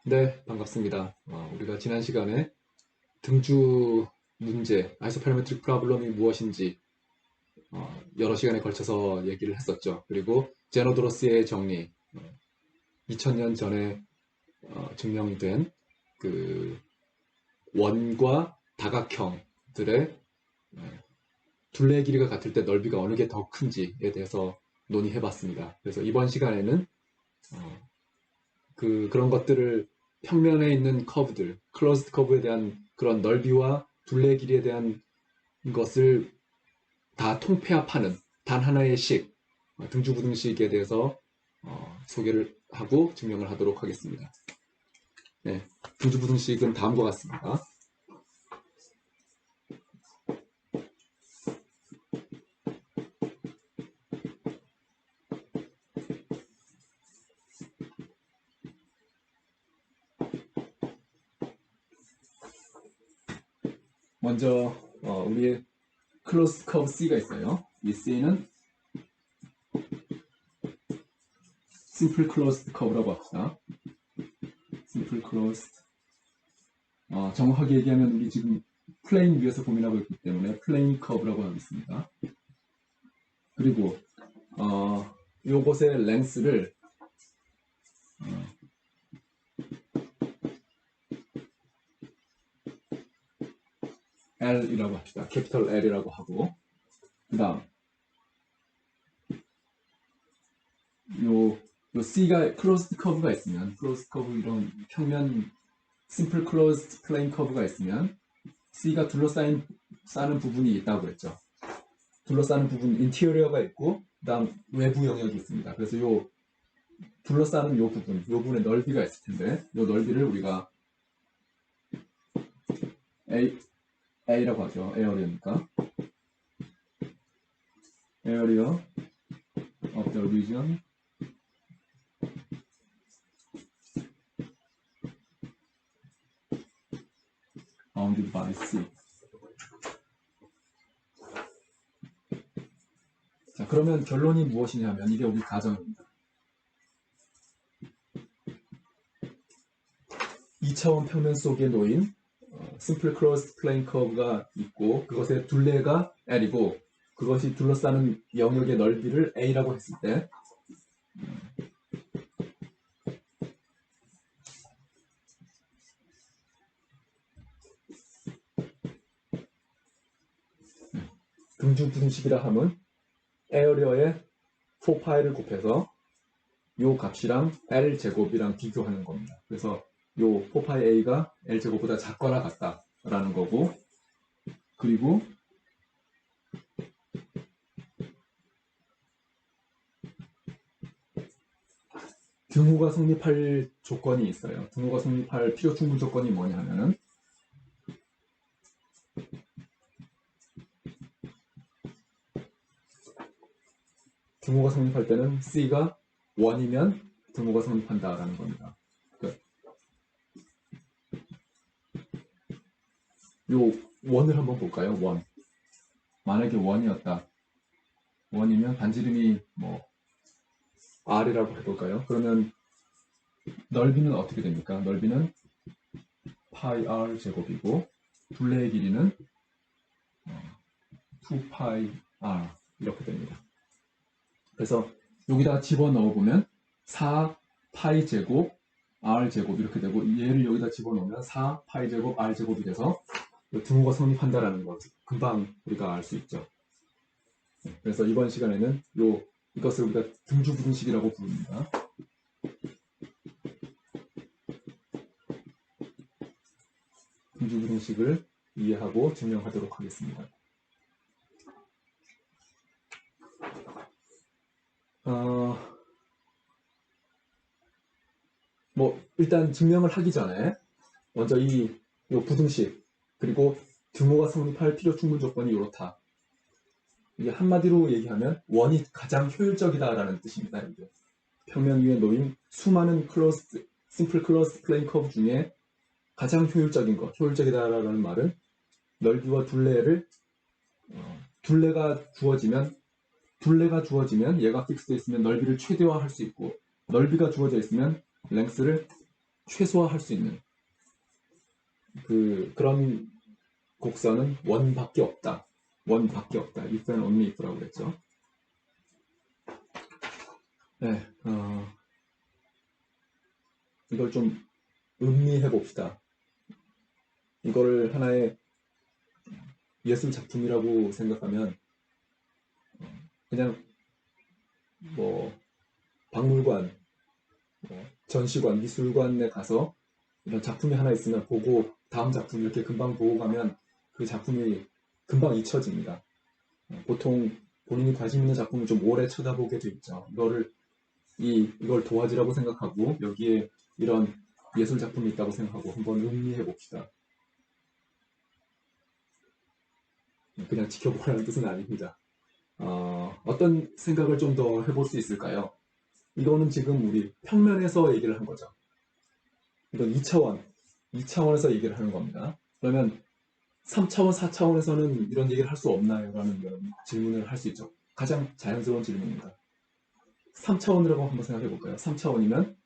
네, 반갑습니다. 우리가 지난 시간에 등주 문제, 아이소파라메트릭 프로블럼이 무엇인지 여러 시간에 걸쳐서 얘기를 했었죠. 그리고 제노드로스의 정리, 2000년 전에 증명된 그 원과 다각형들의 둘레의 길이가 같을 때 넓이가 어느 게 더 큰지에 대해서 논의해봤습니다. 그래서 이번 시간에는 그런 것들을 평면에 있는 커브들, 클로즈드 커브에 대한 그런 넓이와 둘레 길이에 대한 것을 다 통폐합하는 단 하나의 식, 등주부등식에 대해서 소개를 하고 증명을 하도록 하겠습니다. 네, 등주부등식은 다음과 같습니다. 먼저 우리의 클로즈 커브 C가 있어요. 이 C는 심플 클로즈드 커브라고 합시다. 심플 클로즈드. 정확하게 얘기하면 우리 지금 플레인 위에서 고민하고 있기 때문에 플레인 커브라고 하겠습니다. 그리고 요것의 랭스를 L이라고 합시다. 캐피털 L이라고 하고, 그 다음 요 C가 클로즈드 커브가 있으면, 클로즈드 커브 이런 평면 심플 클로즈드 플레인 커브가 있으면 C가 둘러싸는 부분이 있다고 했죠. 둘러싸는 부분 인티리어가 있고, 그 다음 외부 영역이 있습니다. 그래서 요 둘러싸는 요 부분의 넓이가 있을 텐데, 요 넓이를 우리가 A라고 하죠. 에어리어니까. area of the region bounded by C. 자, 그러면 결론이 무엇이냐면 이게 우리 가정입니다. 2차원 평면 속에 놓인 심플 클로즈드 플레인 커브가 있고 그것의 둘레가 L이고 그것이 둘러싸는 영역의 넓이를 A라고 했을 때 등주분식이라 함은 에어리어의 4파이를 곱해서 요 값이랑 L제곱이랑 비교하는 겁니다. 그래서 요 4파이 A가 L제곱보다 작거나 같다라는 거고 그리고 등호가 성립할 조건이 있어요. 등호가 성립할 필요 충분 조건이 뭐냐 하면은 등호가 성립할 때는 C가 1이면 등호가 성립한다라는 겁니다. 요 1을 한번 볼까요? 1. 만약에 1이었다. 1이면 반지름이 뭐 R이라고 해볼까요? 그러면 넓이는 어떻게 됩니까? 넓이는 파이 R 제곱이고 둘레의 길이는 2파이 R 이렇게 됩니다. 그래서 여기다가 집어넣어보면 4파이 제곱 R 제곱 이렇게 되고 얘를 여기다 집어넣으면 4파이 제곱 R 제곱이 돼서 등호가 성립한다라는 것 금방 우리가 알 수 있죠. 그래서 이번 시간에는 이것을 우리가 등주부등식이라고 부릅니다. 등주부등식을 이해하고 증명하도록 하겠습니다. 일단 증명을 하기 전에 먼저 이 부등식 그리고 등호가 성립할 필요 충분 조건이 이렇다. 이게 한마디로 얘기하면 원이 가장 효율적이다라는 뜻입니다. 이게. 평면 위에 놓인 수많은 심플 클로즈드 플레인 커브 중에 가장 효율적인 것, 효율적이다라는 말은 넓이와 둘레가 주어지면 얘가 픽스되어 있으면 넓이를 최대화할 수 있고 넓이가 주어져 있으면 랭스를 최소화할 수 있는 그런 곡선은 원밖에 없다. 원밖에 없다. if and only if라고 그랬죠. 네, 이걸 좀 음미해 봅시다. 이거를 하나의 예술 작품이라고 생각하면 그냥 뭐 박물관, 전시관, 미술관에 가서 이런 작품이 하나 있으면 보고 다음 작품 이렇게 금방 보고 가면 그 작품이 금방 잊혀집니다. 보통 본인이 관심 있는 작품을 좀 오래 쳐다보게 되죠. 이걸 도화지라고 생각하고 여기에 이런 예술 작품이 있다고 생각하고 한번 음미해 봅시다. 그냥 지켜보라는 뜻은 아닙니다. 어떤 생각을 좀 더 해볼 수 있을까요? 이거는 지금 우리 평면에서 얘기를 한 거죠. 이건 2차원에서 얘기를 하는 겁니다. 그러면 3차원, 4차원에서는 이런 얘기를 할 수 없나요? 라는 질문을 할 수 있죠. 가장 자연스러운 질문입니다. 3차원이라고 한번 생각해 볼까요? 3차원이면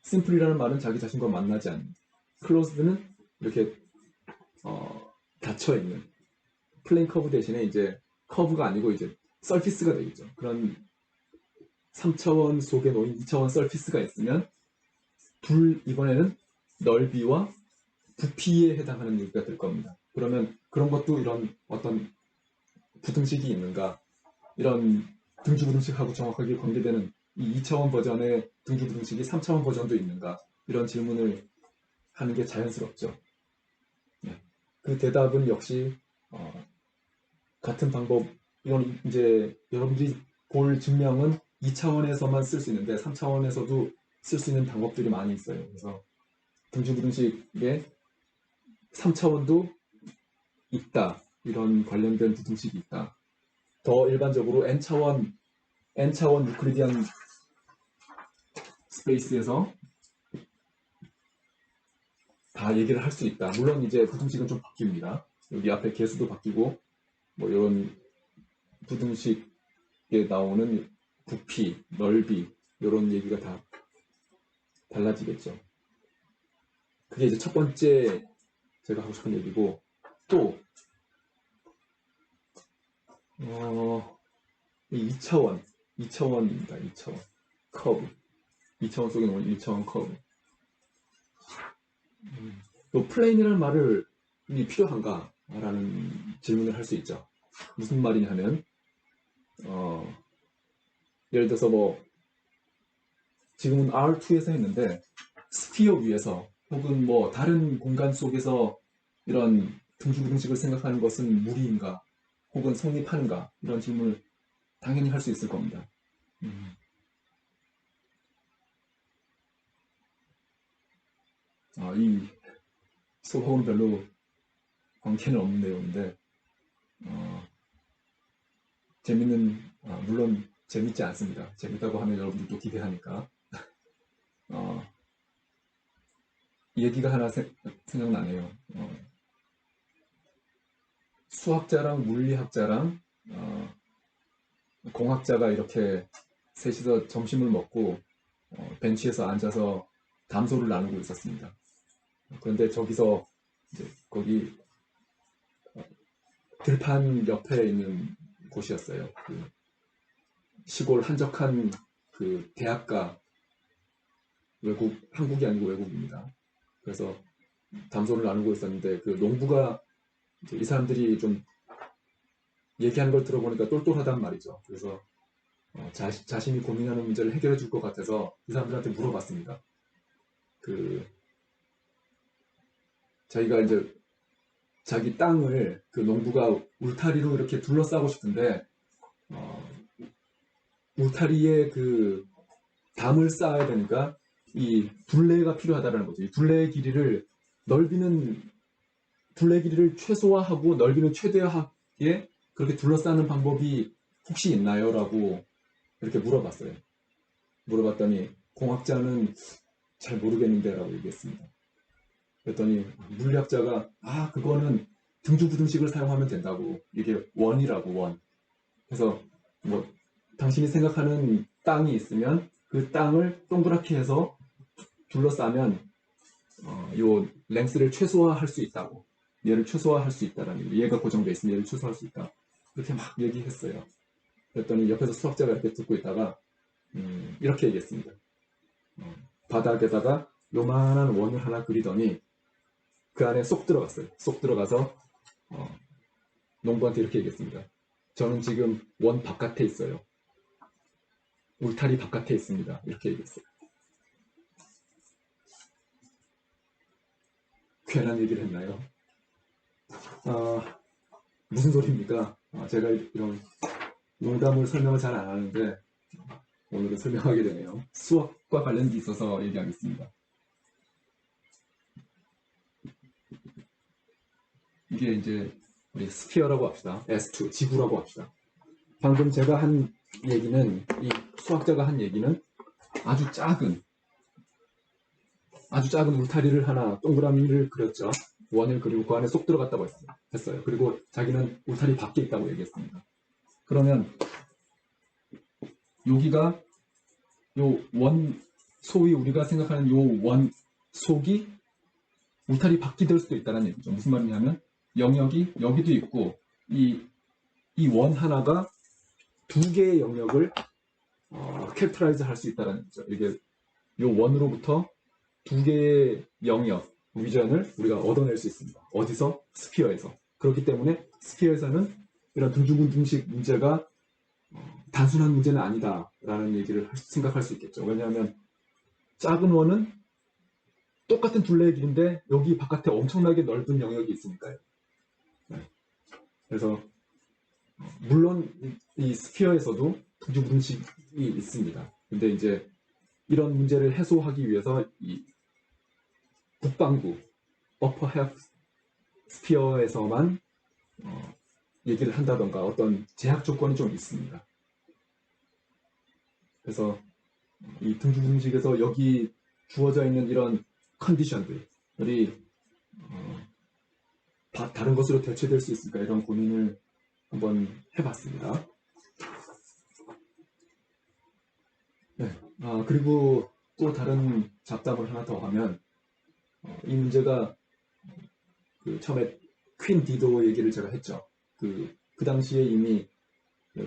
심플이라는 말은 자기 자신과 만나지 않는, 클로즈드는 이렇게 닫혀있는, 플레인 커브 대신에 이제 커브가 아니고 이제 서피스가 되겠죠. 그런 3차원 속에 놓인 2차원 서피스가 있으면 이번에는 넓이와 부피에 해당하는 얘기가 될 겁니다. 그러면 그런 것도 이런 어떤 부등식이 있는가, 이런 등주부등식하고 정확하게 관계되는 이 2차원 버전의 등주부등식이 3차원 버전도 있는가, 이런 질문을 하는 게 자연스럽죠. 네. 그 대답은 역시 같은 방법, 이건 이제 여러분들이 볼 증명은 2차원에서만 쓸 수 있는데 3차원에서도 쓸 수 있는 방법들이 많이 있어요. 그래서 등주부등식에 3차원도 있다. 이런 관련된 부등식이 있다. 더 일반적으로 n차원 유클리디안 스페이스에서 다 얘기를 할 수 있다. 물론 이제 부등식은 좀 바뀝니다. 여기 앞에 개수도 바뀌고 뭐 이런 부등식에 나오는 부피, 넓이 이런 얘기가 다 달라지겠죠. 그게 이제 첫 번째 제가 하고 싶은 얘기고, 또 2차원입니다. 2차원 커브, 2차원 속에 놓은 1차원 커브. 또 플레인이라는 말을 필요한가? 라는 질문을 할 수 있죠. 무슨 말이냐 하면 예를 들어서 뭐 지금은 R2에서 했는데 스피어 위에서 혹은 뭐 다른 공간 속에서 이런 등주부등식을 생각하는 것은 무리인가? 혹은 성립하는가? 이런 질문을 당연히 할 수 있을 겁니다. 이 수업하고는 별로 관계는 없는 내용인데 물론 재밌지 않습니다. 재밌다고 하면 여러분들도 기대하니까. 이 얘기가 하나 생각나네요. 수학자랑 물리학자랑 공학자가 이렇게 셋이서 점심을 먹고 벤치에서 앉아서 담소를 나누고 있었습니다. 그런데 저기서 이제 거기 들판 옆에 있는 곳이었어요. 그 시골 한적한 그 대학가, 한국이 아니고 외국입니다. 그래서 담소를 나누고 있었는데 그 농부가 이 사람들이 좀 얘기하는 걸 들어보니까 똘똘하단 말이죠. 그래서 자신이 고민하는 문제를 해결해 줄 것 같아서 이 사람들한테 물어봤습니다. 자기가 이제 자기 땅을 그 농부가 울타리로 이렇게 둘러싸고 싶은데 울타리에 그 담을 쌓아야 되니까 이 둘레가 필요하다는 거죠. 이 둘레의 길이를 둘레 길이를 최소화하고 넓이는 최대화하게 그렇게 둘러싸는 방법이 혹시 있나요? 라고 이렇게 물어봤어요. 물어봤더니 공학자는 잘 모르겠는데 라고 얘기했습니다. 그랬더니 물리학자가 그거는 등주부등식을 사용하면 된다고, 이게 원이라고, 원. 그래서 뭐 당신이 생각하는 땅이 있으면 그 땅을 동그랗게 해서 둘러싸면 요 랭스를 최소화할 수 있다고, 얘를 최소화할 수 있다라는, 얘가 고정돼 있으면 얘를 최소화할 수 있다, 그렇게 막 얘기했어요. 그랬더니 옆에서 수학자가 이렇게 듣고 있다가 이렇게 얘기했습니다. 바닥에다가 요만한 원을 하나 그리더니 그 안에 쏙 들어갔어요. 쏙 들어가서 농부한테 이렇게 얘기했습니다. 저는 지금 원 바깥에 있어요. 울타리 바깥에 있습니다. 이렇게 얘기했어요. 괜한 얘기를 했나요? 무슨 소리입니까? 제가 이런 농담을 설명을 잘 안 하는데 오늘은 설명하게 되네요. 수학과 관련이 있어서 얘기하겠습니다. 이게 이제 우리 스피어라고 합시다. S2, 지구라고 합시다. 방금 제가 한 얘기는, 이 수학자가 한 얘기는 아주 작은 울타리를 하나, 동그라미를 그렸죠. 원을 그리고 그 안에 쏙 들어갔다고 했어요. 그리고 자기는 울타리 밖에 있다고 얘기했습니다. 그러면 여기가 요 원, 소위 우리가 생각하는 요 원 속이 울타리 밖이 될 수도 있다는 얘기죠. 무슨 말이냐면 영역이 여기도 있고 이 원 하나가 두 개의 영역을 캐릭터라이즈 할 수 있다는 얘기죠. 이게 요 원으로부터 두 개의 영역, 위전을 우리가 얻어낼 수 있습니다. 어디서? 스피어에서. 그렇기 때문에 스피어에서는 이런 둥둥둥둥식 문제가 단순한 문제는 아니다라는 얘기를 생각할 수 있겠죠. 왜냐하면 작은 원은 똑같은 둘레의 길인데 여기 바깥에 엄청나게 넓은 영역이 있으니까요. 네. 그래서 물론 이 스피어에서도 둥둥둥식이 있습니다. 근데 이제 이런 문제를 해소하기 위해서 이 북반구 upper half 스피어에서만 얘기를 한다던가 어떤 제약 조건이 좀 있습니다. 그래서 이 둥둥둥식에서 여기 주어져 있는 이런 컨디션들이 다른 것으로 대체될 수 있을까, 이런 고민을 한번 해봤습니다. 네. 그리고 또 다른 잡담을 하나 더 하면 이 문제가 그 처음에 퀸 디도 얘기를 제가 했죠. 그 당시에 이미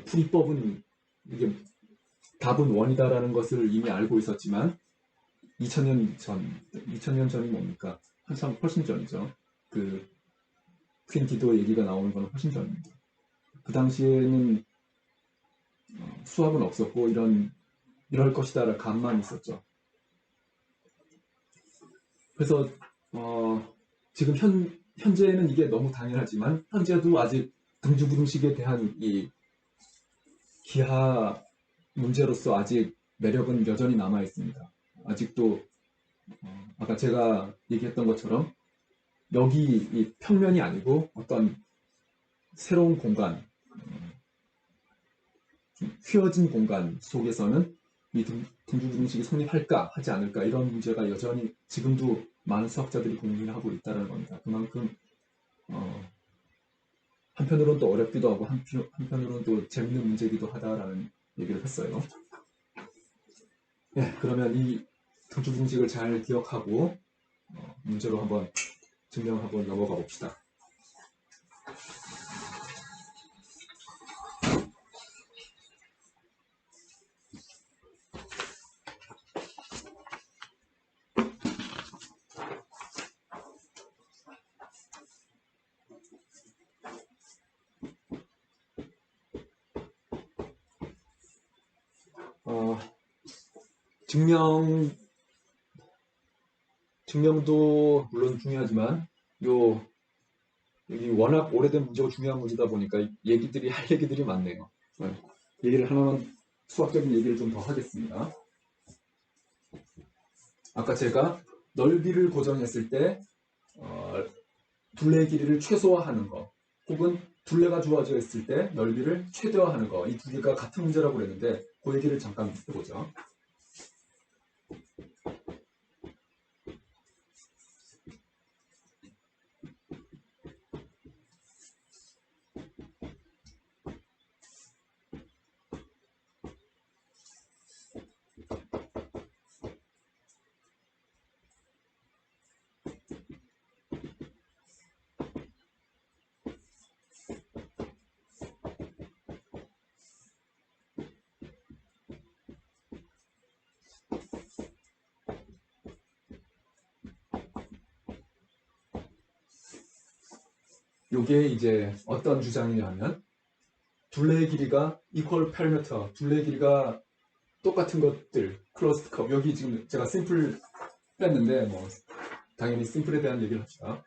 풀이법은 이게 답은 원이다라는 것을 이미 알고 있었지만 2000년 전이 뭡니까? 한참 훨씬 전이죠. 그 퀸 디도 얘기가 나오는 건 훨씬 전입니다. 그 당시에는 수학은 없었고 이럴 것이다라는 감만 있었죠. 그래서 지금 현재는 이게 너무 당연하지만 현재도 아직 등주부등식에 대한 이 기하 문제로서 아직 매력은 여전히 남아 있습니다. 아직도 아까 제가 얘기했던 것처럼 여기 이 평면이 아니고 어떤 새로운 공간, 휘어진 공간 속에서는 이 등주부등식이 성립할까 하지 않을까, 이런 문제가 여전히 지금도 많은 수학자들이 고민을 하고 있다는 겁니다. 그만큼 한편으로는 또 어렵기도 하고 한편으로는 또 재밌는 문제이기도 하다라는 얘기를 했어요. 네, 그러면 이 등주부등식을 잘 기억하고 문제로 한번 증명을 한번 넘어가 봅시다. 증명도 물론 중요하지만 여기 워낙 오래된 문제고 중요한 문제다 보니까 할 얘기들이 많네요. 얘기를 하나만, 수학적인 얘기를 좀 더 하겠습니다. 아까 제가 넓이를 고정했을 때 둘레의 길이를 최소화하는 거, 혹은 둘레가 주어져 있을 때 넓이를 최대화하는 거, 이 두 개가 같은 문제라고 그랬는데 그 얘기를 잠깐 해보죠. 요게 이제 어떤 주장이냐면 둘레의 길이가 equal perimeter, 둘레의 길이가 똑같은 것들, closed curve. 여기 지금 제가 심플 뺐는데 뭐 당연히 심플에 대한 얘기를 합시다.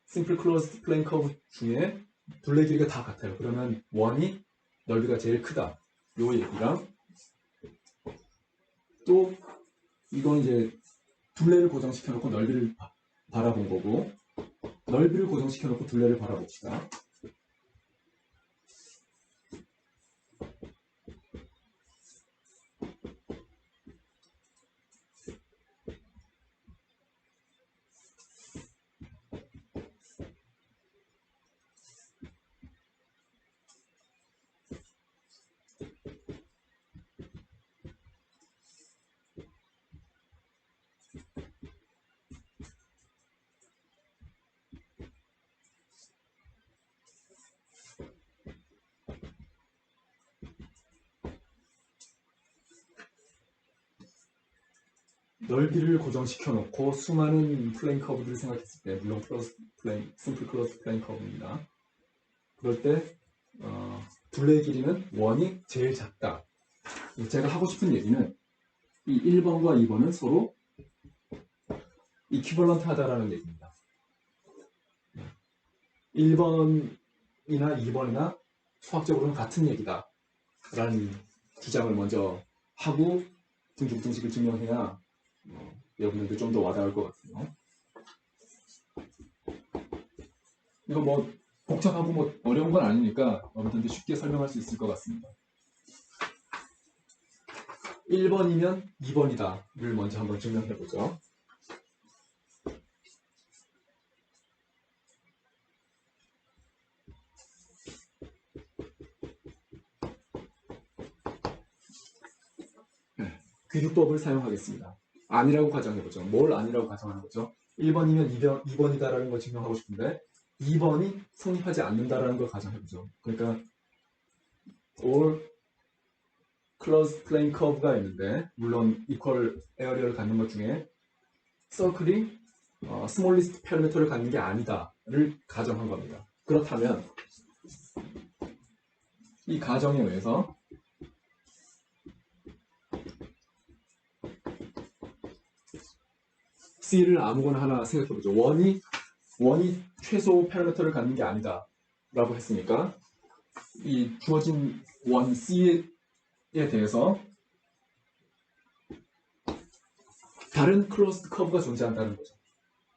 심플 closed plane curve 중에 둘레 길이가 다 같아요. 그러면 원이 넓이가 제일 크다. 요 얘기랑 또 이건 이제 둘레를 고정시켜 놓고 넓이를 바라본 거고 넓이를 고정시켜 놓고 둘레를 바라봅시다. 넓이를 고정시켜 놓고 수많은 플레인 커브들을 생각했을 때 물론 심플 클로스 플레인 커브입니다. 그럴 때 둘레의 길이는 원이 제일 작다. 제가 하고 싶은 얘기는 이 1번과 2번은 서로 이퀴벌런트 하다라는 얘기입니다. 1번이나 2번이나 수학적으로는 같은 얘기다 라는 주장을 먼저 하고 등중등식을 증명해야 여러분들도 좀 더 와닿을 것 같아요. 이거 뭐 복잡하고 뭐 어려운 건 아니니까 여러분들도 쉽게 설명할 수 있을 것 같습니다. 1번이면 2번이다를 먼저 한번 증명해 보죠. 귀류법을 사용하겠습니다. 아니라고 가정해보죠. 뭘 아니라고 가정하는 거죠? 1번이면 2번이다라는 걸 증명하고 싶은데 2번이 성립하지 않는다라는 걸 가정해보죠. 그러니까 all closed plane curve가 있는데 물론 equal area를 갖는 것 중에 서클이 smallest perimeter를 갖는 게 아니다를 가정한 겁니다. 그렇다면 이 가정에 의해서 C를 아무거나 하나 생각해보죠. 원이 최소 파라미터를 갖는 게 아니다 라고 했으니까 이 주어진 원 C에 대해서 다른 클로스드 커브가 존재한다는 거죠.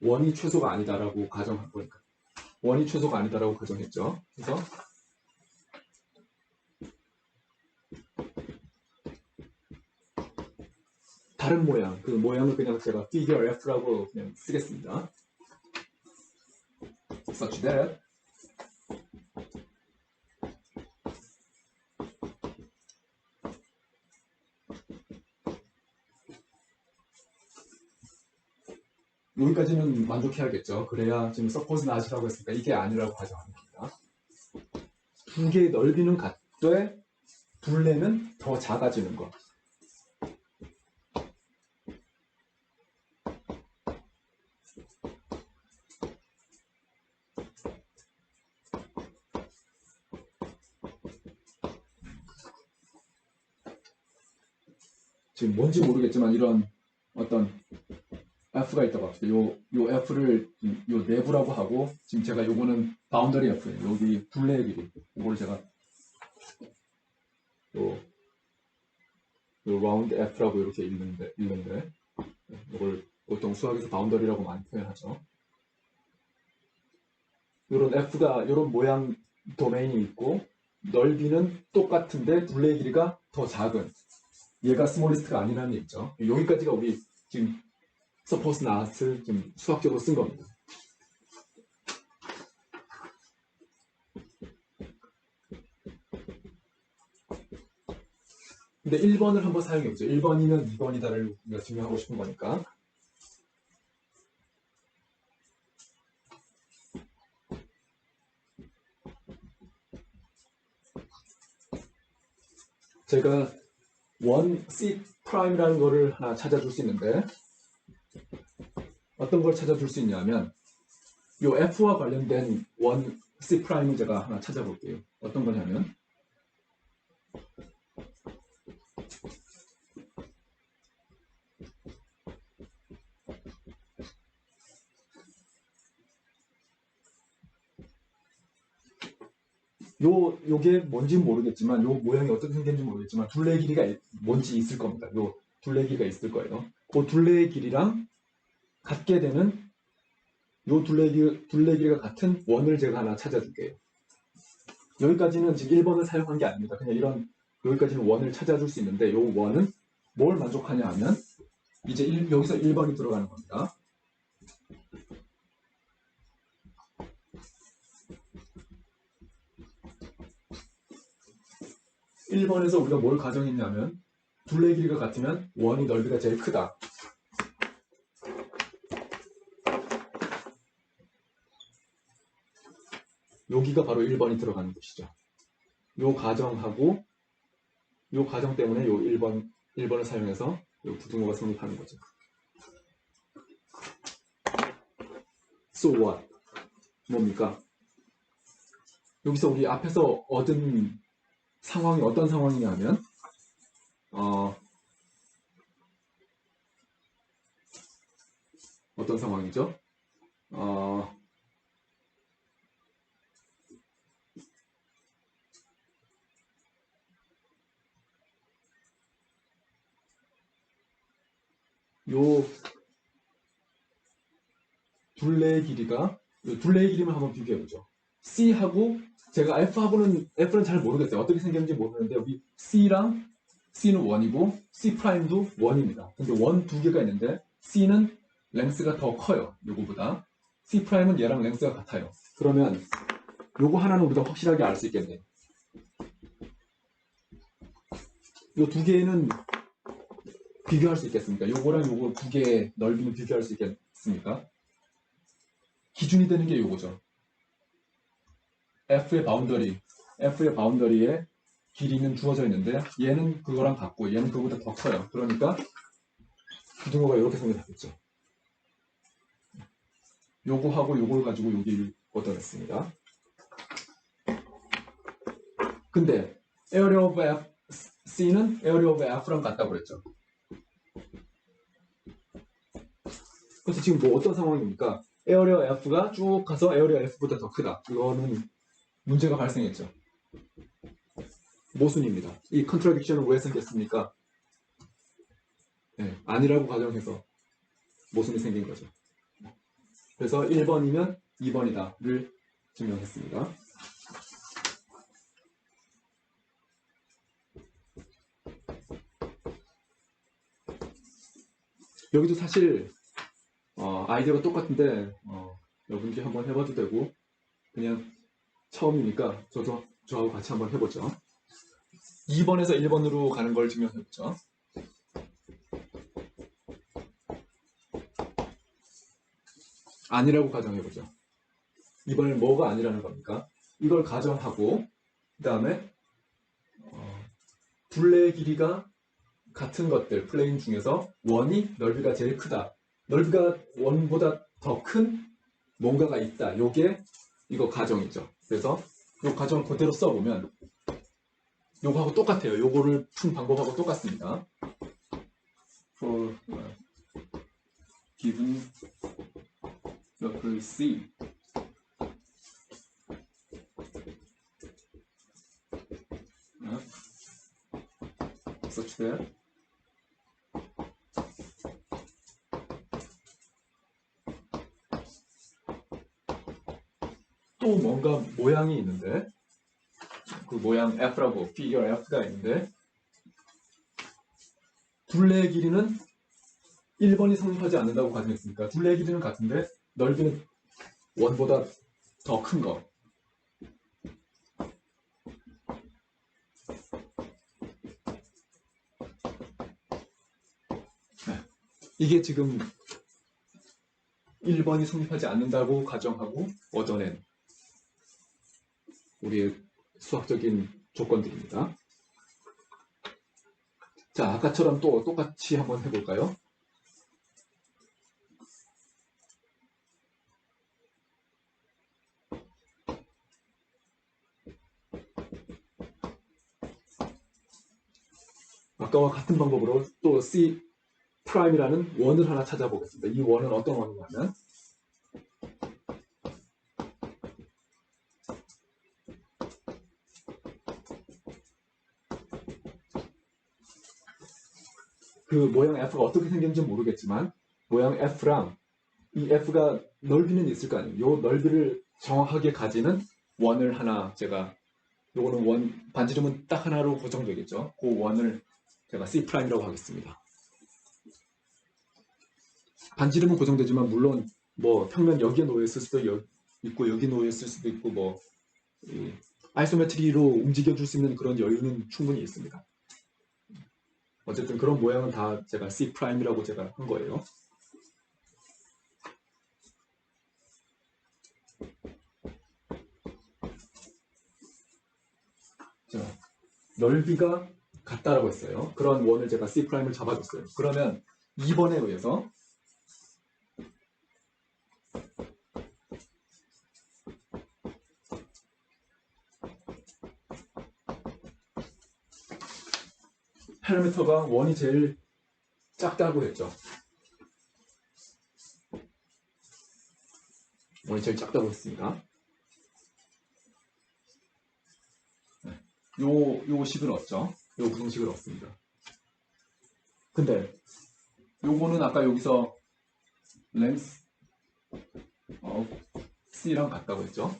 원이 최소가 아니다라고 가정한 거니까. 원이 최소가 아니다라고 가정했죠. 그래서 다른 모양, 그 모양을 그냥 제가 figure F라고 그냥 쓰겠습니다. such that 여기까지는 만족해야겠죠. 그래야 지금 suppose not이라고 했으니까 이게 아니라고 가정합니다. 두 개의 넓이는 같되 둘레는 더 작아지는 것. 지금 뭔지 모르겠지만 이런 어떤 F가 있다고 합시다. 요 F를 요 내부라고 하고 지금 제가 요거는 바운더리 F예요. 여기 둘레의 길이. 이걸 제가 요 라운드 F라고 이렇게 읽는데 이걸 보통 수학에서 바운더리라고 많이 표현하죠. 요런 F가 요런 모양 도메인이 있고 넓이는 똑같은데 둘레의 길이가 더 작은 얘가 스몰리스트가 아니라는 얘기죠. 여기까지가 우리 지금 suppose not을 좀 수학적으로 쓴 겁니다. 근데 1번을 한번 사용해보죠. 1번이면 2번이다를 우리가 증명하고 싶은 거니까. 제가 원 C 프라임이라는 거를 하나 찾아줄 수 있는데 어떤 걸 찾아줄 수 있냐면 요 F와 관련된 원 C'을 제가 하나 찾아볼게요. 어떤 거냐면 요게 뭔지는 모르겠지만, 요 모양이 어떻게 생겼는지 모르겠지만, 둘레 길이가 뭔지 있을 겁니다. 요 둘레 길이가 있을 거예요. 그 둘레 길이랑 같게 되는, 요 둘레 길이가 같은 원을 제가 하나 찾아줄게요. 여기까지는 지금 1번을 사용한 게 아닙니다. 그냥 여기까지는 원을 찾아줄 수 있는데, 요 원은 뭘 만족하냐 하면, 이제 여기서 1번이 들어가는 겁니다. 1번에서 우리가 뭘 가정했냐면, 둘레 길이가 같으면 원이 넓이가 제일 크다. 여기가 바로 1번이 들어가는 곳이죠. 요 가정하고, 요 가정 때문에 요 1번을 사용해서 요 부등호가 성립하는 거죠. So what? 뭡니까? 여기서 우리 앞에서 얻은 상황이 어떤 상황이냐면, 어떤 상황이죠? 요 둘레의 길이만 한번 비교해보죠. C하고, 제가 F는 잘 모르겠어요. 어떻게 생겼는지 모르는데, 여기 C는 1이고, C'도 1입니다. 근데 원 두 개가 있는데, C는 랭스가 더 커요. 요거보다. C'은 얘랑 랭스가 같아요. 그러면, 요거 하나는 우리가 확실하게 알 수 있겠네요. 요 두 개는 비교할 수 있겠습니까? 요거랑 요거 두 개의 넓이는 비교할 수 있겠습니까? 기준이 되는 게 요거죠. F의 바운더리에 길이는 주어져 있는데, 얘는 그거랑 같고 얘는 그거보다 더 커요. 그러니까 부등호가 이렇게 성립하겠죠. 요거하고 요걸 가지고 여기를 얻어냈습니다. 근데 area of C는 area of F랑 같다고 그랬죠. 그래서 지금 뭐 어떤 상황입니까? area F가 쭉 가서 area F보다 더 크다. 이거는 문제가 발생했죠. 모순입니다. 이 컨트라딕션은 왜 생겼습니까? 네, 아니라고 가정해서 모순이 생긴 거죠. 그래서 1번이면 2번이다를 증명했습니다. 여기도 사실 아이디어가 똑같은데 여러분들이 한번 해봐도 되고, 그냥 처음이니까 저하고 같이 한번 해보죠. 2번에서 1번으로 가는 걸 증명해보죠. 아니라고 가정해보죠. 이번엔 뭐가 아니라는 겁니까? 이걸 가정하고, 그 다음에 둘레의 길이가 같은 것들, 플레인 중에서 원이 넓이가 제일 크다. 넓이가 원보다 더 큰 뭔가가 있다. 요게 이거 가정이죠. 그래서 요 가정 그대로 써보면 요거하고 똑같아요. 요거를 푼 방법하고 똑같습니다. For given vehicle C, such that 또 뭔가 모양이 있는데, 그 모양 F라고, figure F가 있는데, 둘레의 길이는 1번이 성립하지 않는다고 가정했으니까 둘레의 길이는 같은데 넓이는 원보다 더 큰 거. 이게 지금 1번이 성립하지 않는다고 가정하고 얻어낸 우리의 수학적인 조건들입니다. 자, 아까처럼 또 똑같이 한번 해볼까요? 아까와 같은 방법으로 또 C 프라임이라는 원을 하나 찾아보겠습니다. 이 원은 어떤 원이냐면 그 모양 F가 어떻게 생겼는지 모르겠지만 모양 F랑 이 F가 넓이는 있을 거 아니에요. 이 넓이를 정확하게 가지는 원을 하나 제가 요거는 원 반지름은 딱 하나로 고정되겠죠. 그 원을 제가 C'이라고 하겠습니다. 반지름은 고정되지만 물론 뭐 평면 여기에 놓여 있을 수도 있고 여기 놓여 있을 수도 있고 뭐 아이소메트리로 움직여 줄 수 있는 그런 여유는 충분히 있습니다. 어쨌든 그런 모양은 다 제가 C'이라고 제가 한 거예요. 자, 넓이가 같다라고 했어요. 그런 원을 제가 C'을 잡아줬어요. 그러면 2번에 의해서 파라미터가 원이 제일 작다고 했죠. 원이 제일 작다고 했습니다. 요 식을 얻죠. 요 구성식을 얻습니다. 근데 요거는 아까 여기서 length of C랑 같다고 했죠.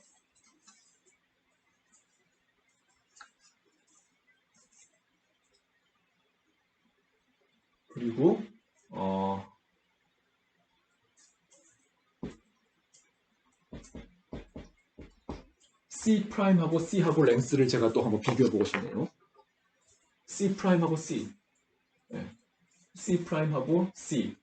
그리고 C'하고 C하고 랭스를 제가 또 한번 비교해 보고 싶네요. C'하고 C, 네. C'하고 C.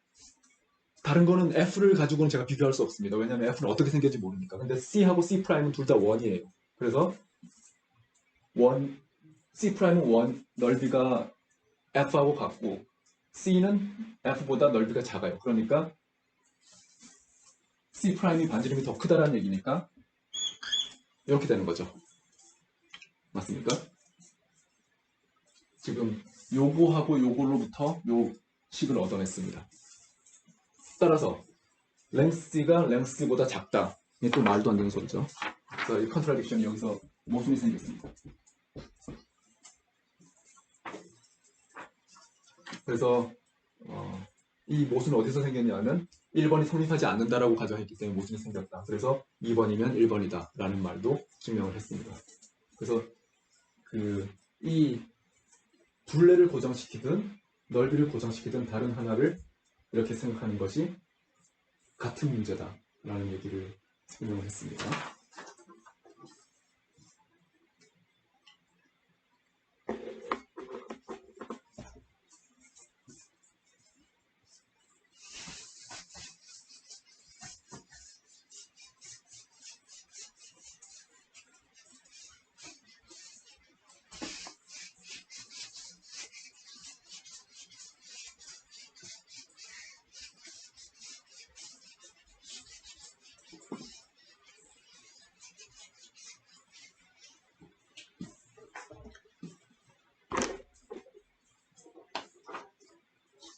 다른 거는 F를 가지고는 제가 비교할 수 없습니다. 왜냐하면 F는 어떻게 생겼는지 모르니까. 근데 C하고 C'은 둘 다 원이에요. 그래서 C'은 원 넓이가 F하고 같고 C는 F보다 넓이가 작아요. 그러니까 C'이 반지름이 더 크다라는 얘기니까 이렇게 되는 거죠. 맞습니까? 지금 요거하고 요걸로부터 요 식을 얻어냈습니다. 따라서 랭스가 랭스보다 작다. 이게 또 말도 안 되는 소리죠. 그래서 이 컨트라딕션이 여기서 모순이 생겼습니다. 그래서 이 모순은 어디서 생겼냐면 1번이 성립하지 않는다라고 가정했기 때문에 모순이 생겼다. 그래서 2번이면 1번이다 라는 말도 증명을 했습니다. 그래서 이 둘레를 고정시키든 넓이를 고정시키든 다른 하나를 이렇게 생각하는 것이 같은 문제다 라는 얘기를 설명을 했습니다.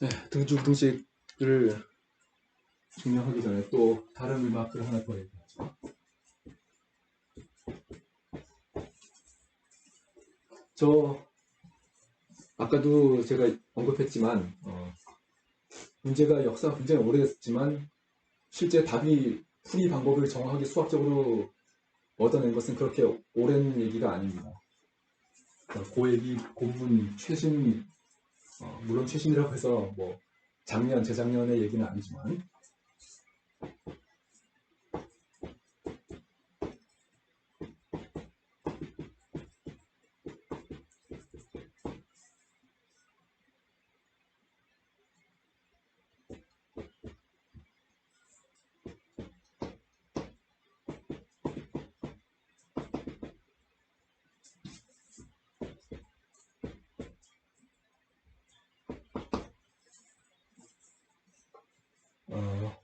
네, 등주부등식을 증명하기 전에 또 다른 음악을 하나 더 얘기하죠. 아까도 제가 언급했지만 문제가 역사가 굉장히 오래됐지만 실제 답이 풀이 방법을 정확하게 수학적으로 얻어낸 것은 그렇게 오랜 얘기가 아닙니다. 그 얘기, 그 부분 최신, 물론 최신이라고 해서 뭐 작년, 재작년의 얘기는 아니지만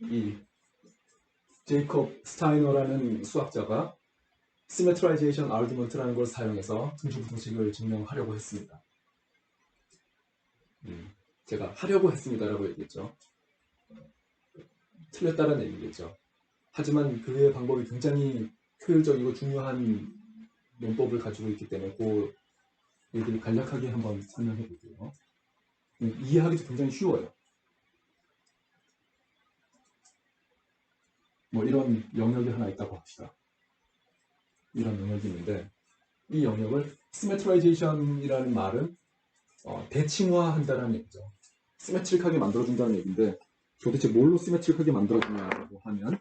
이 제이콥 스타이너라는 수학자가 시메트라이제이션 아르규먼트라는 걸 사용해서 등주부등식을 증명하려고 했습니다. 제가 하려고 했습니다라고 얘기했죠. 틀렸다는 얘기겠죠. 하지만 그의 방법이 굉장히 효율적이고 중요한 논법을 가지고 있기 때문에 그 얘기를 간략하게 한번 설명해 볼게요. 이해하기도 굉장히 쉬워요. 뭐 이런 영역이 하나 있다고 합시다. 이런 영역이 있는데 이 영역을 시메트라이제이션이라는 말은 대칭화한다는 얘기죠. 시메트릭하게 만들어준다는 얘기인데 도대체 뭘로 시메트릭하게 만들어주냐고 하면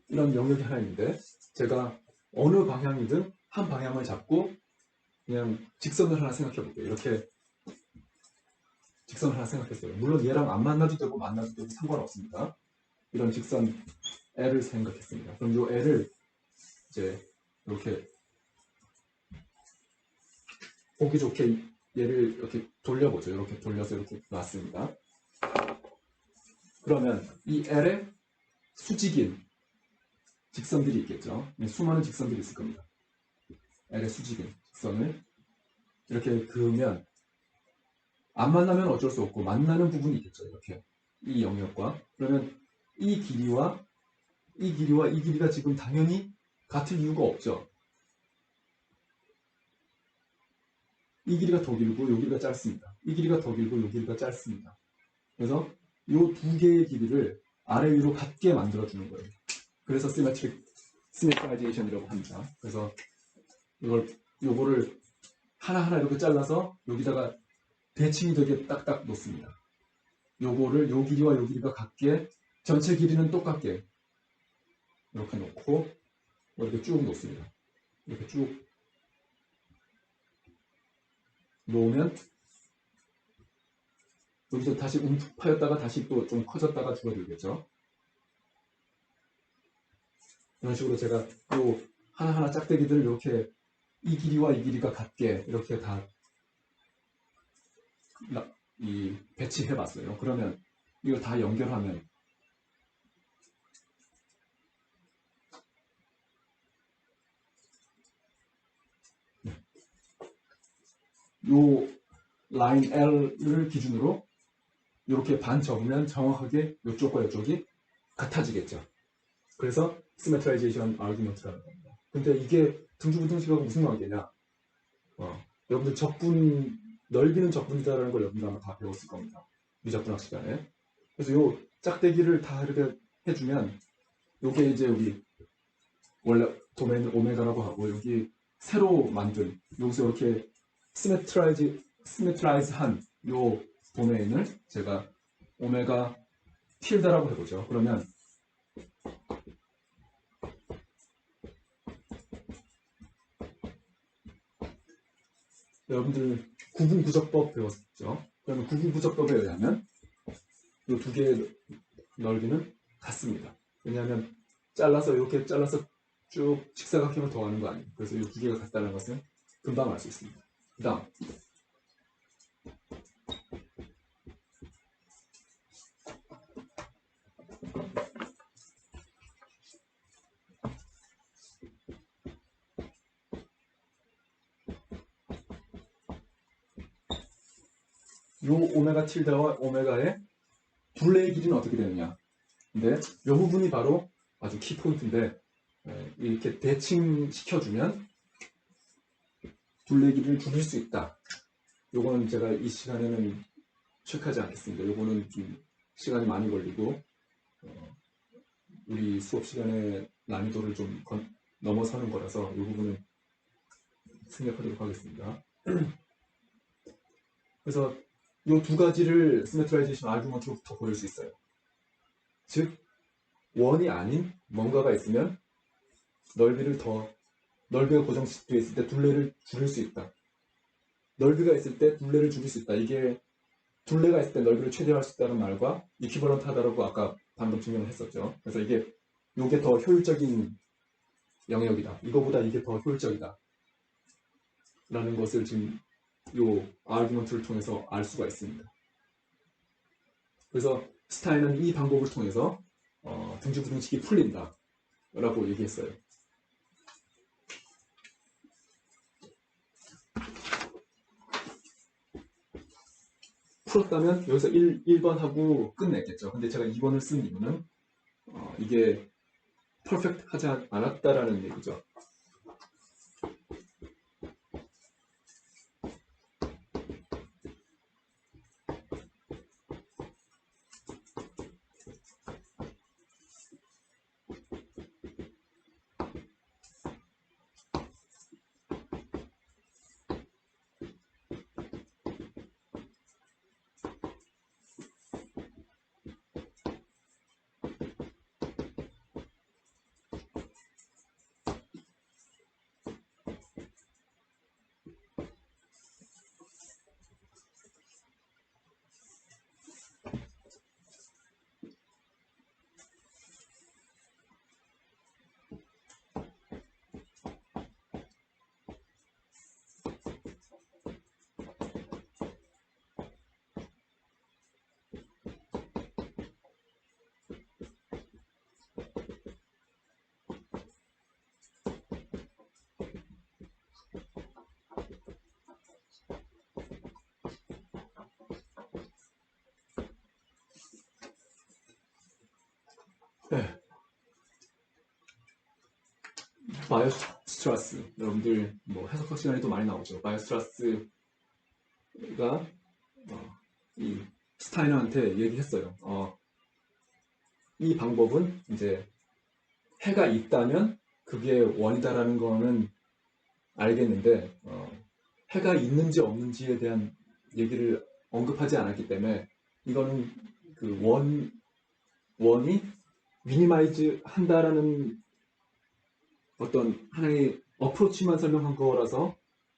이런 영역이 하나 있는데 제가 어느 방향이든 한 방향을 잡고 그냥 직선을 하나 생각해 볼게요. 이렇게 직선을 하나 생각했어요. 물론 얘랑 안 만나도 되고 만나도 되고 상관없습니다. 이런 직선 L을 생각했습니다. 그럼 이 L을 이제 이렇게 보기 좋게 얘를 이렇게 돌려보죠. 이렇게 돌려서 이렇게 놨습니다. 그러면 이 L에 수직인 직선들이 있겠죠. 수많은 직선들이 있을 겁니다. L의 수직인 직선을 이렇게 그으면 안 만나면 어쩔 수 없고 만나는 부분이 있겠죠. 이렇게 이 영역과 그러면 이 길이와 이 길이가 지금 당연히 같을 이유가 없죠. 이 길이가 더 길고 이 길이가 짧습니다. 이 길이가 더 길고 이 길이가 짧습니다. 그래서 이 두 개의 길이를 아래 위로 같게 만들어주는 거예요. 그래서 시메트라이제이션이라고 합니다. 그래서 요거를 하나하나 이렇게 잘라서 여기다가 대칭이 되게 딱딱 놓습니다. 요거를 요 길이와 요 길이가 같게 전체 길이는 똑같게 이렇게 놓고 이렇게 쭉 놓습니다. 이렇게 쭉 놓으면 여기서 다시 움푹 파였다가 다시 또 좀 커졌다가 줄어들겠죠. 이런 식으로 제가 요 하나하나 짝대기들을 이렇게 이 길이와 이 길이가 같게 이렇게 다 배치해 봤어요. 그러면 이걸 다 연결하면 요 라인 L을 기준으로 이렇게 반 접으면 정확하게 이쪽과 이쪽이 같아지겠죠. 그래서 시메트라이제이션 아규먼트라는 겁니다. 근데 이게 등주부등식하고 무슨 관계냐? 여러분들 넓이는 적분이다라는 걸 여러분들 아마 다 배웠을 겁니다. 미적분학 시간에. 그래서 요 짝대기를 다 이렇게 해주면 요게 이제 우리 원래 도메인 오메가라고 하고 여기 새로 만든 여기서 이렇게 시메트라이즈한 요 도메인을 제가 오메가 틸다라고 해보죠. 그러면 여러분들 구분구적법 배웠죠? 그러면 구분구적법에 의하면 이 두 개의 넓이는 같습니다. 왜냐하면 이렇게 잘라서 쭉 직사각형을 더하는 거 아니에요. 그래서 이 두 개가 같다는 것은 금방 알 수 있습니다. 그 다음 이 오메가 틸다와 오메가의 둘레의 길이는 어떻게 되느냐. 근데 이 부분이 바로 아주 키포인트인데 이렇게 대칭시켜주면 둘레 길이를 줄일 수 있다. 요거는 제가 이 시간에는 체크하지 않겠습니다. 요거는 좀 시간이 많이 걸리고 우리 수업 시간의 난이도를 좀 넘어서는 거라서 이 부분은 생략하도록 하겠습니다. 그래서 이 두 가지를 시메트라이제이션 아규먼트로부터 보일 수 있어요. 즉 원이 아닌 뭔가가 있으면 넓이가 고정되어 있을 때 둘레를 줄일 수 있다. 넓이가 있을 때 둘레를 줄일 수 있다. 이게 둘레가 있을 때 넓이를 최대화할 수 있다는 말과 이퀴버런트하다라고 아까 방금 증명을 했었죠. 그래서 이게 더 효율적인 영역이다. 이거보다 이게 더 효율적이다. 라는 것을 지금 이 아규먼트를 통해서 알 수가 있습니다. 그래서 스타인은 이 방법을 통해서 등주부등식이 풀린다 라고 얘기했어요. 풀었다면 여기서 1번 하고 끝냈겠죠. 근데 제가 2번을 쓴 이유는 이게 퍼펙트 하지 않았다라는 얘기죠. 네. 바이오스트라스 여러분들 뭐 해석학 시간에 도 많이 나오죠. 바이오스트라스가 이 스타이너한테 얘기했어요. 이 방법은 이제 해가 있다면 그게 원이다라는 거는 알겠는데 해가 있는지 없는지에 대한 얘기를 언급하지 않았기 때문에 이거는 그 원이 미니마이즈 한다라는 어떤 하나의 어프로치만 설명한 거라서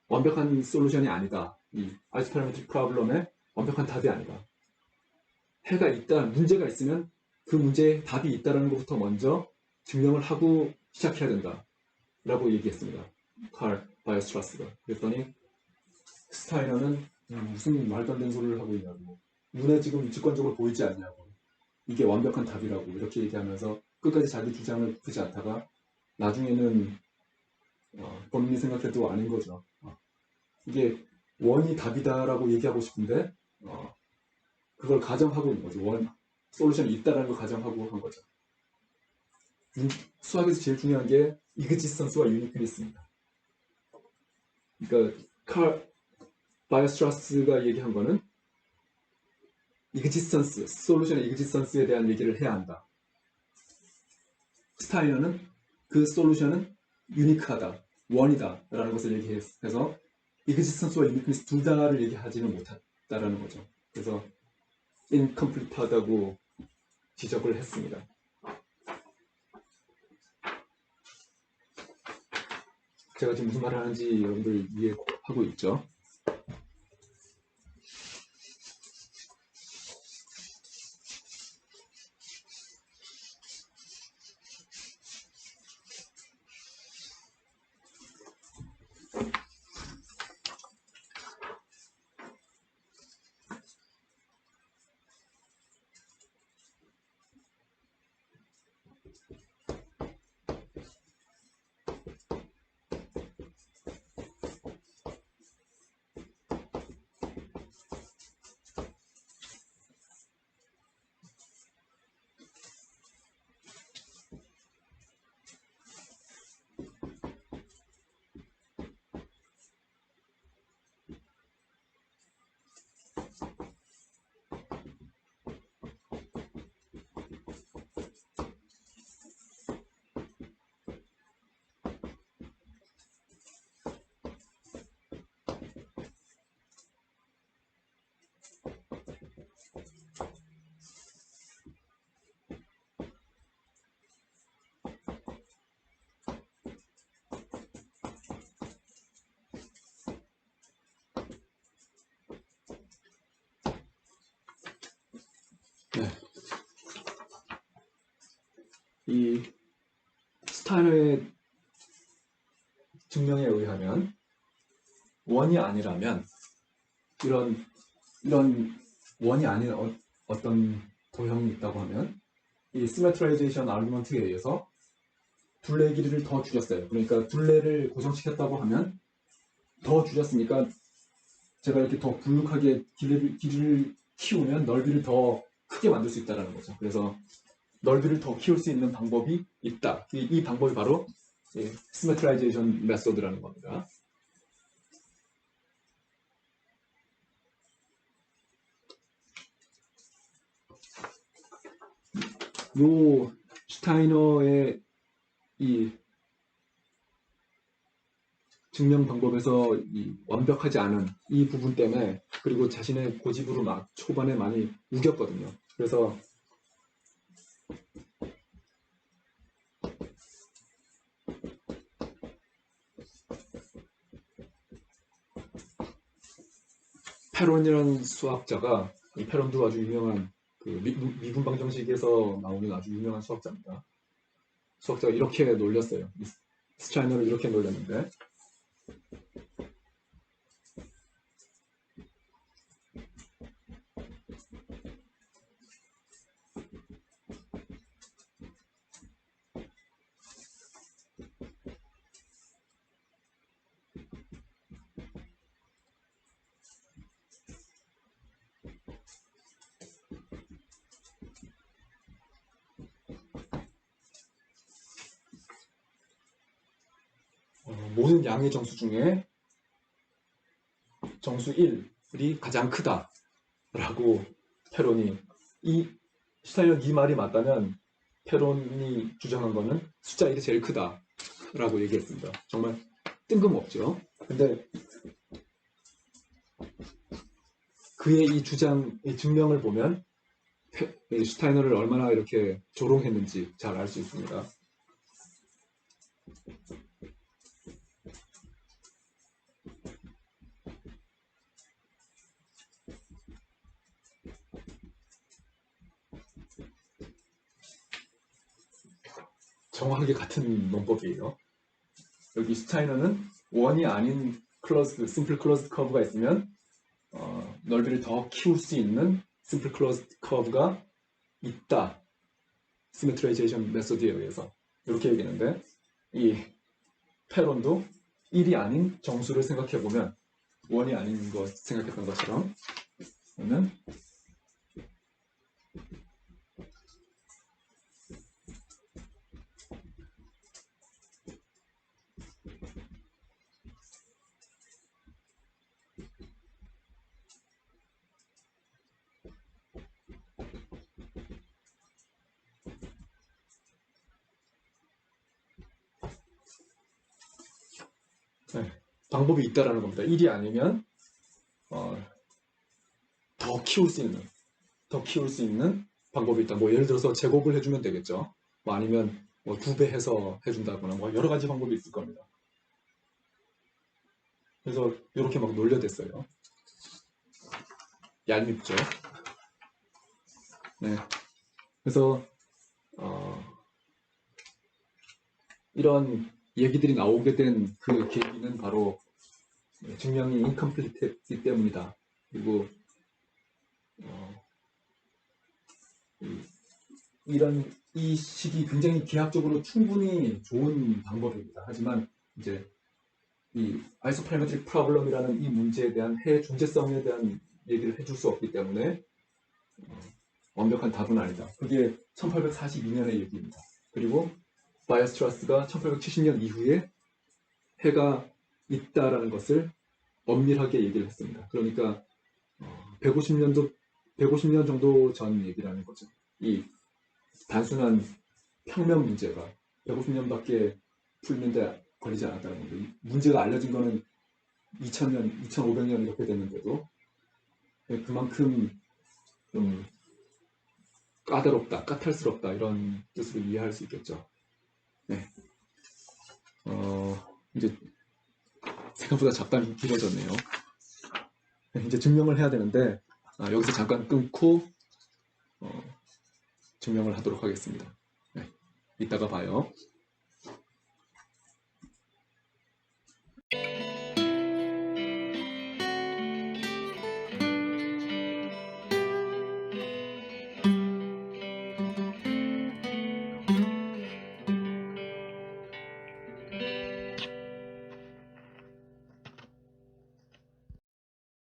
완벽한 솔루션이 아니다. 이 아이소파라메트릭 프로블럼의 완벽한 답이 아니다. 해가 있다, 문제가 있으면 그 문제에 답이 있다는 것부터 먼저 증명을 하고 시작해야 된다. 라고 얘기했습니다. 칼 바이오스트라스가. 그랬더니 스타이너는 무슨 말도 안 되는 소리를 하고 있냐고. 눈에 지금 직관적으로 보이지 않냐고. 이게 완벽한 답이라고 이렇게 얘기하면서 끝까지 자기 주장을 굽히지 않다가 나중에는 본인이 생각해도 아닌 거죠. 이게 원이 답이다라고 얘기하고 싶은데 그걸 가정하고 있는 거죠. 솔루션이 있다라는 걸 가정하고 한 거죠. 수학에서 제일 중요한 게 이그지스턴스와 유니크니스입니다. 그러니까 바이오스트라스가 얘기한 거는 이그지스턴스, 솔루션의 이그지스턴스에 대한 얘기를 해야 한다. 스타이너는 그 솔루션은 유니크하다, 원이다 라는 것을 얘기해서 이그지스턴스와 유니크니스 둘 다를 얘기하지는 못했다라는 거죠. 그래서 인컴플리트하다고 지적을 했습니다. 제가 지금 무슨 말을 하는지 여러분들 이해하고 있죠? 네. 이 스타이너의 증명에 의하면 원이 아니라면 이런 원이 아닌 어떤 도형이 있다고 하면 이 시메트라이제이션 아르구먼트에 의해서 둘레의 길이를 더 줄였어요. 그러니까 둘레를 고정시켰다고 하면 더 줄였으니까 제가 이렇게 더 불룩하게 길이를 키우면 넓이를 더 크게 만들 수 있다는 거죠. 그래서 넓이를 더 키울 수 있는 방법이 있다. 이 방법이 바로 시메트라이제이션 메소드라는 겁니다. 요 슈타이너의 이 증명 방법에서 이 완벽하지 않은 이 부분 때문에, 그리고 자신의 고집으로 막 초반에 많이 우겼거든요. 그래서 페론이라는 수학자가, 이 페론도 아주 유명한 그 미분 방정식에서 나오는 아주 유명한 수학자입니다. 수학자가 이렇게 놀렸어요. 스타이너를 이렇게 놀렸는데, 모든 양의 정수 중에 정수 1이 가장 크다 라고 페론이, 이 슈타이너 이 말이 맞다면 페론이 주장한 거는 숫자 1이 제일 크다 라고 얘기했습니다. 정말 뜬금없죠. 근데 그의 이 주장의 증명을 보면 슈타이너를 얼마나 이렇게 조롱했는지 잘 알 수 있습니다. 정확하게 같은 논법이에요. 여기 슈타이너는 원이 아닌 심플 클로즈드 커브가 있으면 넓이를 더 키울 수 있는 심플 클로즈드 커브가 있다. 시메트라이제이션 메소드에 의해서 이렇게 얘기했는데, 이 페론도 1이 아닌 정수를 생각해보면, 원이 아닌 것 생각했던 것처럼 는 방법이 있다라는 겁니다. 1이 아니면 더 키울 수 있는 방법이 있다. 뭐 예를 들어서 제곱을 해주면 되겠죠. 뭐 아니면 뭐 2배 해서 해준다거나 뭐 여러 가지 방법이 있을 겁니다. 그래서 이렇게 막 놀려댔어요. 얄밉죠. 네. 그래서 이런 얘기들이 나오게 된 그 계기는 바로 증명이 인컴플리트했기 때문이다. 그리고 이 식이 굉장히 기하학적으로 충분히 좋은 방법입니다. 하지만 이제 이 아이소파라메트릭 프로블럼이라는 이 문제에 대한 해 존재성에 대한 얘기를 해줄 수 없기 때문에 완벽한 답은 아니다. 그게 1842년의 얘기입니다. 그리고 바이어스트라스가 1870년 이후에 해가 있다라는 것을 엄밀하게 얘기를 했습니다. 그러니까 150년 정도 전 얘기라는 거죠. 이 단순한 평면 문제가 150년밖에 풀는데 걸리지 않았다는 겁니다. 이 문제가 알려진 거는 2000년, 2500년 이렇게 됐는데도 그만큼 좀 까다롭다, 까탈스럽다 이런 뜻으로 이해할 수 있겠죠. 네. 이제 생각보다 잡담이 길어졌네요. 네, 이제 증명을 해야 되는데 여기서 잠깐 끊고 증명을 하도록 하겠습니다. 네, 이따가 봐요.